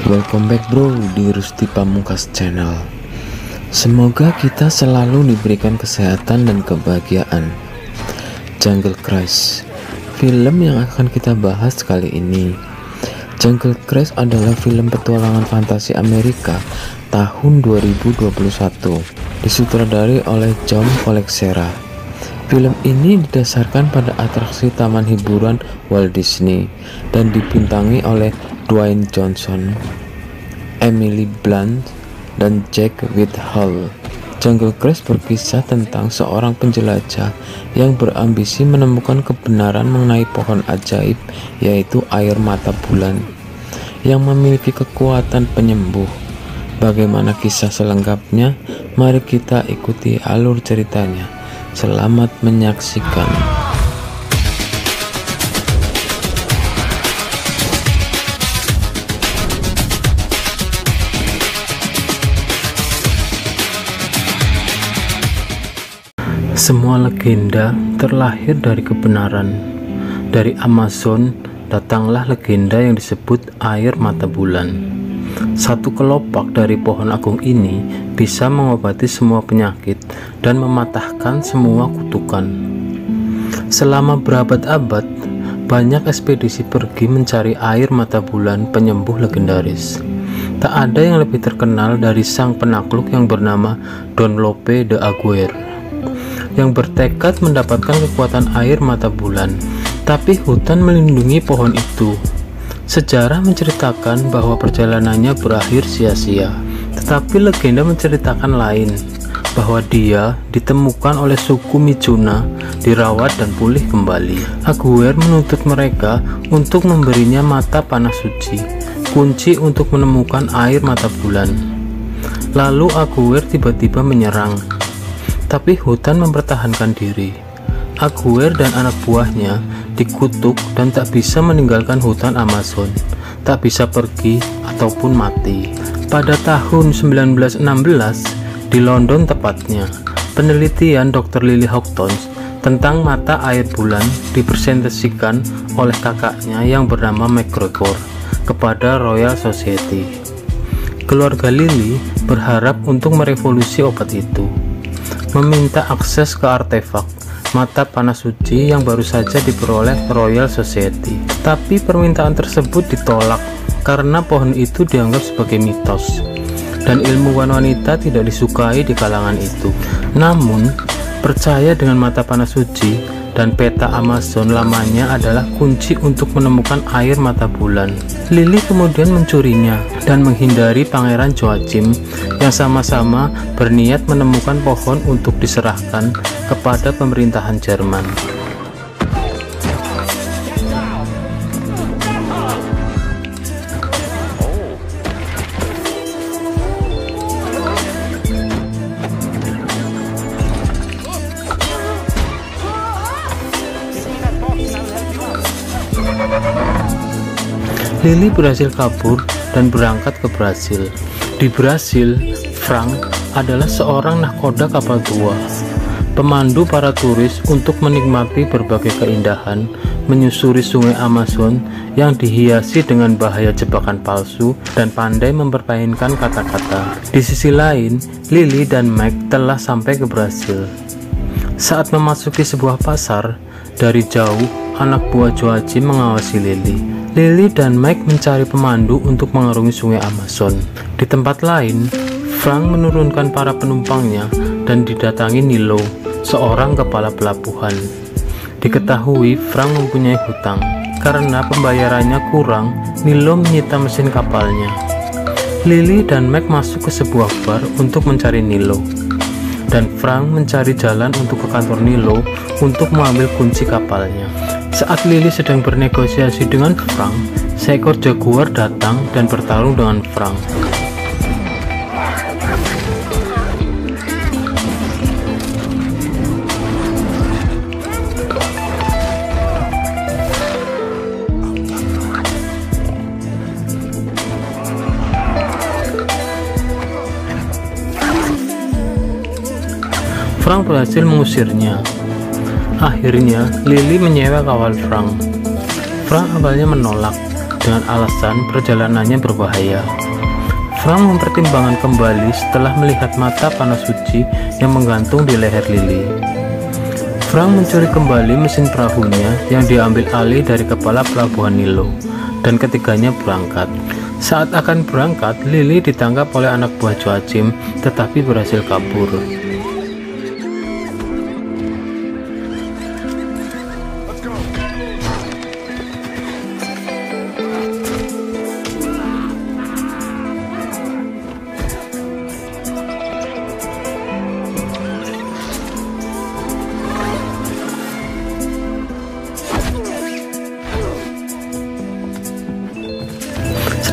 Welcome back bro di Rusty Pamungkas Channel. Semoga kita selalu diberikan kesehatan dan kebahagiaan. Jungle Cruise, film yang akan kita bahas kali ini. Jungle Cruise adalah film petualangan fantasi Amerika tahun 2021, disutradari oleh John Colexera. Film ini didasarkan pada atraksi taman hiburan Walt Disney dan dibintangi oleh Dwayne Johnson, Emily Blunt, dan Jack Whitehall. Jungle Cruise berkisah tentang seorang penjelajah yang berambisi menemukan kebenaran mengenai pohon ajaib, yaitu air mata bulan, yang memiliki kekuatan penyembuh. Bagaimana kisah selengkapnya? Mari kita ikuti alur ceritanya. Selamat menyaksikan. Semua legenda terlahir dari kebenaran. Dari Amazon datanglah legenda yang disebut air mata bulan. Satu kelopak dari pohon agung ini bisa mengobati semua penyakit dan mematahkan semua kutukan. Selama berabad-abad, banyak ekspedisi pergi mencari air mata bulan penyembuh legendaris. Tak ada yang lebih terkenal dari sang penakluk yang bernama Don Lope de Aguirre, yang bertekad mendapatkan kekuatan air mata bulan, tapi hutan melindungi pohon itu. Sejarah menceritakan bahwa perjalanannya berakhir sia-sia, tetapi legenda menceritakan lain, bahwa dia ditemukan oleh suku Micuna, dirawat dan pulih kembali. Aguirre menuntut mereka untuk memberinya mata panah suci, kunci untuk menemukan air mata bulan. Lalu Aguirre tiba-tiba menyerang, tapi hutan mempertahankan diri. Aguirre dan anak buahnya dikutuk dan tak bisa meninggalkan hutan Amazon, tak bisa pergi ataupun mati. Pada tahun 1916, di London tepatnya, penelitian Dr. Lily Houghton tentang mata air bulan dipresentasikan oleh kakaknya yang bernama MacGregor kepada Royal Society. Keluarga Lily berharap untuk merevolusi obat itu, meminta akses ke artefak mata panah suci yang baru saja diperoleh Royal Society. Tapi permintaan tersebut ditolak karena pohon itu dianggap sebagai mitos dan ilmuwan wanita tidak disukai di kalangan itu. Namun, percaya dengan mata panah suci dan peta Amazon lamanya adalah kunci untuk menemukan air mata bulan. Lily kemudian mencurinya dan menghindari Pangeran Joachim yang sama-sama berniat menemukan pohon untuk diserahkan kepada pemerintahan Jerman. Lily berhasil kabur dan berangkat ke Brasil. Di Brasil, Frank adalah seorang nahkoda kapal tua, pemandu para turis untuk menikmati berbagai keindahan, menyusuri sungai Amazon yang dihiasi dengan bahaya jebakan palsu dan pandai mempermainkan kata-kata. Di sisi lain, Lily dan Mac telah sampai ke Brasil. Saat memasuki sebuah pasar, dari jauh anak buah Joachim mengawasi Lily. Lily dan Mike mencari pemandu untuk mengarungi sungai Amazon. Di tempat lain, Frank menurunkan para penumpangnya dan didatangi Nilo, seorang kepala pelabuhan. Diketahui Frank mempunyai hutang. Karena pembayarannya kurang, Nilo menyita mesin kapalnya. Lily dan Mike masuk ke sebuah bar untuk mencari Nilo, dan Frank mencari jalan untuk ke kantor Nilo untuk mengambil kunci kapalnya. Saat Lily sedang bernegosiasi dengan Frank, seekor jaguar datang dan bertarung dengan Frank. Frank berhasil mengusirnya. Akhirnya, Lily menyewa kawal Frank. Frank awalnya menolak, dengan alasan perjalanannya berbahaya. Frank mempertimbangkan kembali setelah melihat mata panah suci yang menggantung di leher Lily. Frank mencuri kembali mesin perahunya yang diambil alih dari kepala pelabuhan Nilo, dan ketiganya berangkat. Saat akan berangkat, Lily ditangkap oleh anak buah Joachim tetapi berhasil kabur.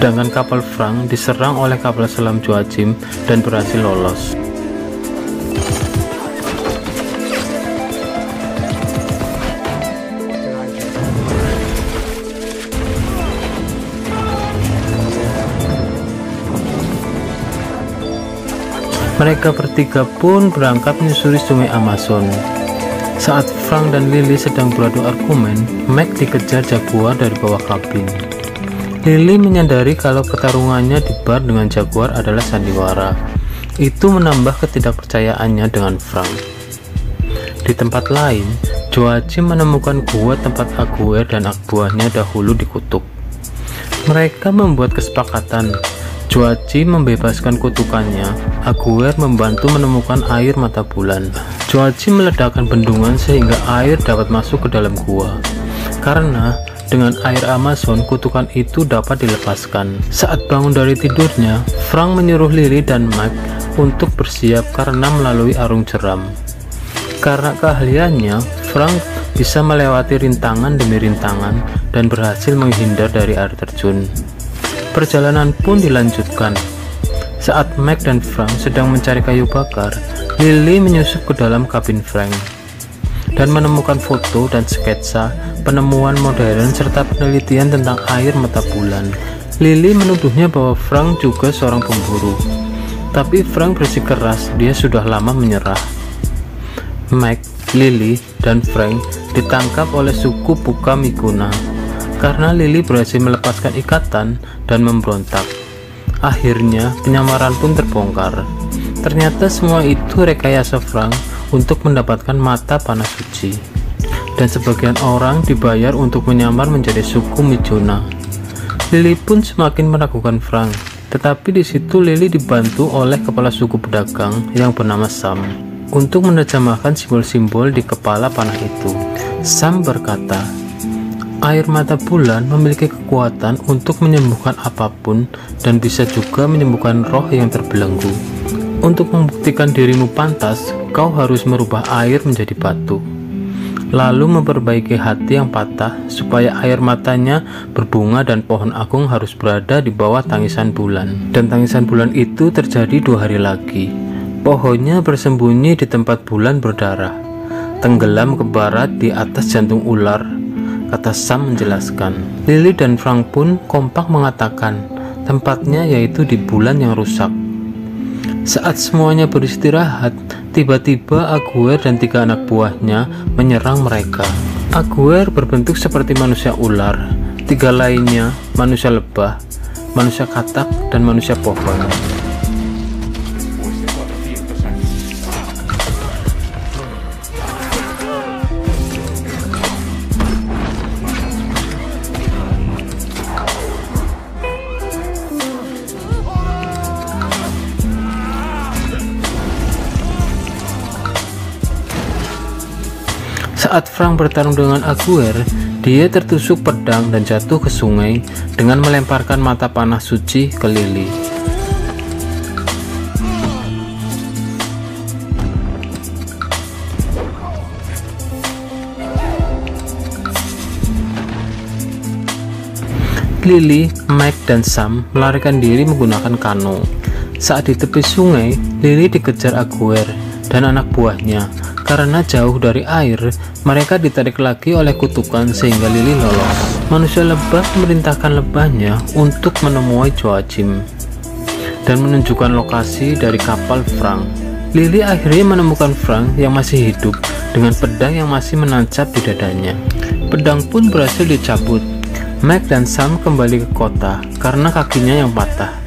Sedangkan kapal Frank diserang oleh kapal selam Joachim dan berhasil lolos. Mereka bertiga pun berangkat menyusuri sungai Amazon. Saat Frank dan Lily sedang beradu argumen, Mac dikejar jaguar dari bawah kabin. Lily menyadari kalau pertarungannya di bar dengan jaguar adalah sandiwara. Itu menambah ketidakpercayaannya dengan Frank. Di tempat lain, Joachim menemukan gua tempat Aguer dan anak buahnya dahulu dikutuk. Mereka membuat kesepakatan. Joachim membebaskan kutukannya, Aguer membantu menemukan air mata bulan. Joachim meledakkan bendungan sehingga air dapat masuk ke dalam gua. Karena dengan air Amazon, kutukan itu dapat dilepaskan. Saat bangun dari tidurnya, Frank menyuruh Lily dan Mac untuk bersiap karena melalui arung jeram. Karena keahliannya, Frank bisa melewati rintangan demi rintangan dan berhasil menghindar dari air terjun. Perjalanan pun dilanjutkan. Saat Mac dan Frank sedang mencari kayu bakar, Lily menyusup ke dalam kabin Frank dan menemukan foto dan sketsa penemuan modern serta penelitian tentang air mata bulan. Lily menuduhnya bahwa Frank juga seorang pemburu, tapi Frank bersikeras dia sudah lama menyerah. Mac, Lily, dan Frank ditangkap oleh suku Puka Mikuna karena Lily berhasil melepaskan ikatan dan memberontak. Akhirnya penyamaran pun terbongkar. Ternyata semua itu rekayasa Frank untuk mendapatkan mata panah suci, dan sebagian orang dibayar untuk menyamar menjadi suku Mijuna. Lily pun semakin meragukan Frank, tetapi di situ Lily dibantu oleh kepala suku pedagang yang bernama Sam untuk menerjemahkan simbol-simbol di kepala panah itu. Sam berkata, air mata bulan memiliki kekuatan untuk menyembuhkan apapun dan bisa juga menyembuhkan roh yang terbelenggu. Untuk membuktikan dirimu pantas, kau harus merubah air menjadi batu, lalu memperbaiki hati yang patah supaya air matanya berbunga, dan pohon agung harus berada di bawah tangisan bulan. Dan tangisan bulan itu terjadi 2 hari lagi. Pohonnya bersembunyi di tempat bulan berdarah, tenggelam ke barat di atas jantung ular, kata Sam menjelaskan. Lily dan Frank pun kompak mengatakan tempatnya yaitu di bulan yang rusak. Saat semuanya beristirahat, tiba-tiba Aguer dan 3 anak buahnya menyerang mereka. Aguer berbentuk seperti manusia ular, 3 lainnya manusia lebah, manusia katak, dan manusia pohon. Saat Frank bertarung dengan Aguer, dia tertusuk pedang dan jatuh ke sungai dengan melemparkan mata panah suci ke Lily. Lily, Mac, dan Sam melarikan diri menggunakan kano. Saat di tepi sungai, Lily dikejar Aguer dan anak buahnya. Karena jauh dari air, mereka ditarik lagi oleh kutukan sehingga Lily lolos. Manusia lebah memerintahkan lebahnya untuk menemui Joachim dan menunjukkan lokasi dari kapal Frank. Lily akhirnya menemukan Frank yang masih hidup dengan pedang yang masih menancap di dadanya. Pedang pun berhasil dicabut. Meg dan Sam kembali ke kota karena kakinya yang patah,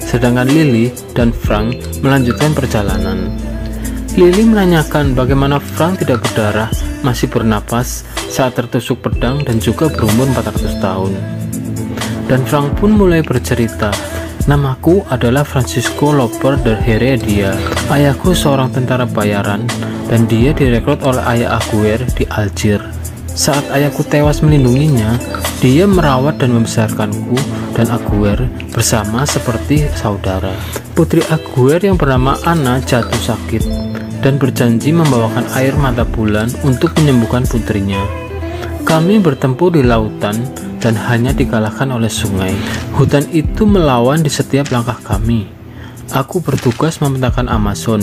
sedangkan Lily dan Frank melanjutkan perjalanan. Lily menanyakan bagaimana Frank tidak berdarah, masih bernapas saat tertusuk pedang dan juga berumur 400 tahun. Dan Frank pun mulai bercerita, "Namaku adalah Francisco Loper de Heredia. Ayahku seorang tentara bayaran dan dia direkrut oleh ayah Aguirre di Algiers. Saat ayahku tewas melindunginya, dia merawat dan membesarkanku dan Aguirre bersama seperti saudara." Putri Aguirre yang bernama Anna jatuh sakit dan berjanji membawakan air mata bulan untuk menyembuhkan putrinya. Kami bertempur di lautan dan hanya dikalahkan oleh sungai. Hutan itu melawan di setiap langkah kami. Aku bertugas memetakan Amazon.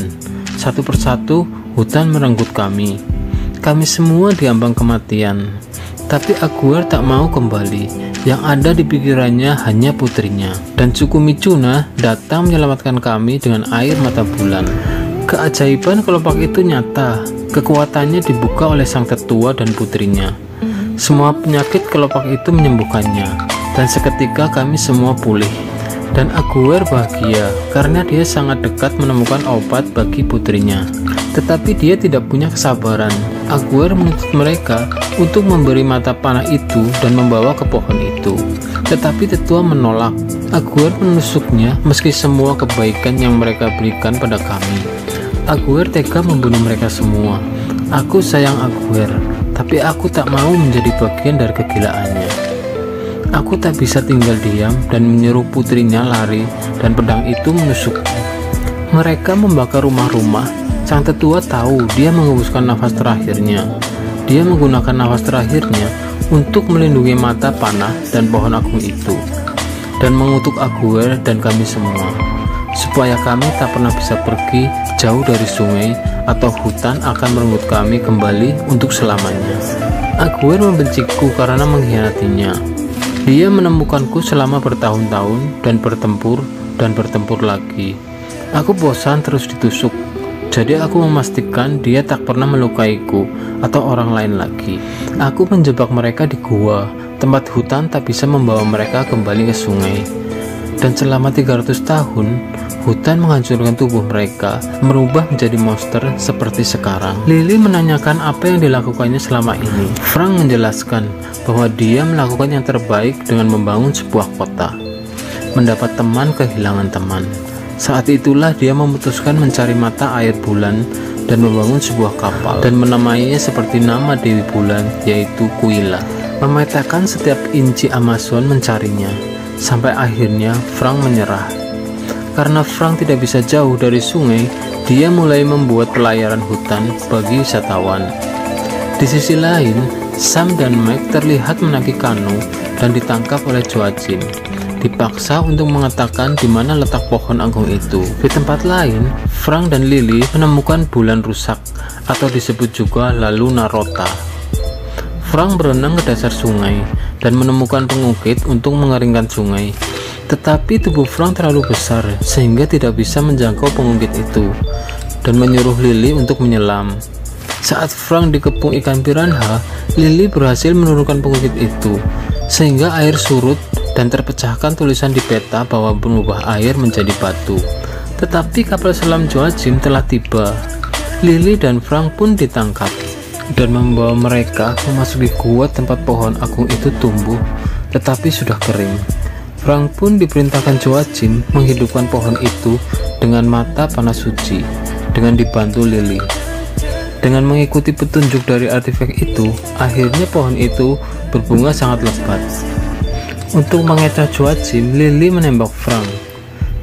Satu persatu hutan merenggut kami. Kami semua diambang kematian. Tapi Aguirre tak mau kembali. Yang ada di pikirannya hanya putrinya. Dan suku Micuna datang menyelamatkan kami dengan air mata bulan. Keajaiban kelopak itu nyata. Kekuatannya dibuka oleh sang tetua dan putrinya. Semua penyakit kelopak itu menyembuhkannya. Dan seketika kami semua pulih. Dan Aguirre bahagia karena dia sangat dekat menemukan obat bagi putrinya. Tetapi dia tidak punya kesabaran. Aguirre menuntut mereka untuk memberi mata panah itu dan membawa ke pohon itu. Tetapi tetua menolak. Aguirre menusuknya meski semua kebaikan yang mereka berikan pada kami. Aguirre tega membunuh mereka semua. Aku sayang Aguirre, tapi aku tak mau menjadi bagian dari kegilaannya. Aku tak bisa tinggal diam dan menyuruh putrinya lari dan pedang itu menusuknya. Mereka membakar rumah-rumah. Sang tetua tahu dia mengembuskan nafas terakhirnya. Dia menggunakan nafas terakhirnya untuk melindungi mata panah dan pohon agung itu, dan mengutuk Aguirre dan kami semua, supaya kami tak pernah bisa pergi jauh dari sungai atau hutan akan merenggut kami kembali untuk selamanya. Aguirre membenciku karena mengkhianatinya. Dia menemukanku selama bertahun-tahun dan bertempur lagi. Aku bosan terus ditusuk. Jadi aku memastikan dia tak pernah melukaiku atau orang lain lagi. Aku menjebak mereka di gua, tempat hutan tak bisa membawa mereka kembali ke sungai. Dan selama 300 tahun, hutan menghancurkan tubuh mereka, merubah menjadi monster seperti sekarang. Lily menanyakan apa yang dilakukannya selama ini. Frank menjelaskan bahwa dia melakukan yang terbaik dengan membangun sebuah kota. Mendapat teman kehilangan teman. Saat itulah dia memutuskan mencari mata air bulan dan membangun sebuah kapal dan menamainya seperti nama Dewi Bulan, yaitu Kuila. Memetakan setiap inci Amazon mencarinya, sampai akhirnya Frank menyerah. Karena Frank tidak bisa jauh dari sungai, dia mulai membuat pelayaran hutan bagi wisatawan. Di sisi lain, Sam dan Meg terlihat menaiki kanu dan ditangkap oleh Joachim. Dipaksa untuk mengatakan di mana letak pohon agung itu. Di tempat lain, Frank dan Lily menemukan bulan rusak atau disebut juga La Luna Rota. Frank berenang ke dasar sungai dan menemukan pengukit untuk mengeringkan sungai. Tetapi tubuh Frank terlalu besar sehingga tidak bisa menjangkau pengukit itu dan menyuruh Lily untuk menyelam. Saat Frank dikepung ikan piranha, Lily berhasil menurunkan pengukit itu sehingga air surut dan terpecahkan tulisan di peta bahwa berubah air menjadi batu. Tetapi kapal selam Joachim telah tiba. Lily dan Frank pun ditangkap dan membawa mereka memasuki gua tempat pohon agung itu tumbuh, tetapi sudah kering. Frank pun diperintahkan Joachim menghidupkan pohon itu dengan mata panah suci, dengan dibantu Lily. Dengan mengikuti petunjuk dari artefak itu, akhirnya pohon itu berbunga sangat lebat. Untuk mengecoh Joachim, Lily menembak Frank.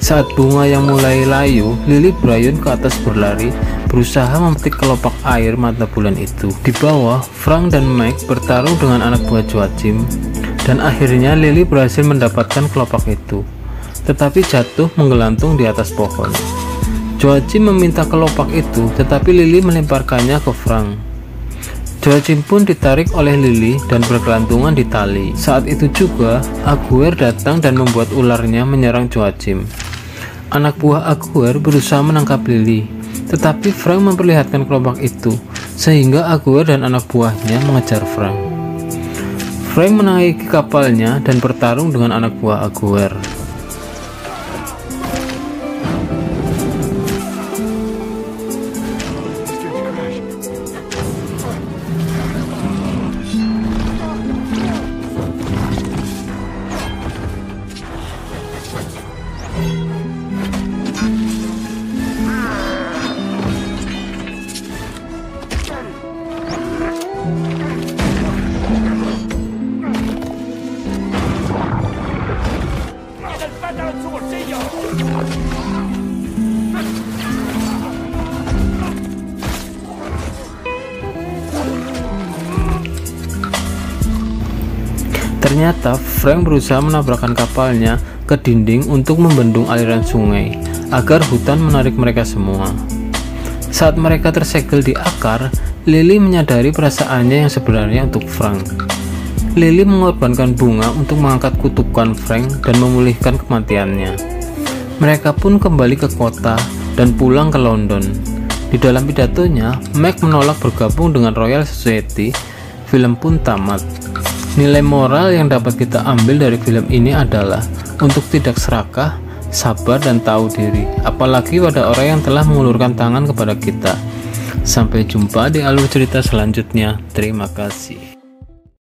Saat bunga yang mulai layu, Lily berayun ke atas berlari, berusaha memetik kelopak air mata bulan itu. Di bawah, Frank dan Meg bertarung dengan anak buah Joachim, dan akhirnya Lily berhasil mendapatkan kelopak itu, tetapi jatuh menggelantung di atas pohon. Joachim meminta kelopak itu, tetapi Lily melemparkannya ke Frank. Joachim pun ditarik oleh Lily dan bergelantungan di tali. Saat itu juga, Aguirre datang dan membuat ularnya menyerang Joachim. Anak buah Aguirre berusaha menangkap Lily, tetapi Frank memperlihatkan kelopak itu, sehingga Aguirre dan anak buahnya mengejar Frank. Frank menaiki kapalnya dan bertarung dengan anak buah Aguirre. Ternyata Frank berusaha menabrakkan kapalnya ke dinding untuk membendung aliran sungai agar hutan menarik mereka semua. Saat mereka tersegel di akar, Lily menyadari perasaannya yang sebenarnya untuk Frank. Lily mengorbankan bunga untuk mengangkat kutukan Frank dan memulihkan kematiannya. Mereka pun kembali ke kota dan pulang ke London. Di dalam pidatonya, Meg menolak bergabung dengan Royal Society. Film pun tamat. Nilai moral yang dapat kita ambil dari film ini adalah untuk tidak serakah, sabar, dan tahu diri, apalagi pada orang yang telah mengulurkan tangan kepada kita. Sampai jumpa di alur cerita selanjutnya. Terima kasih.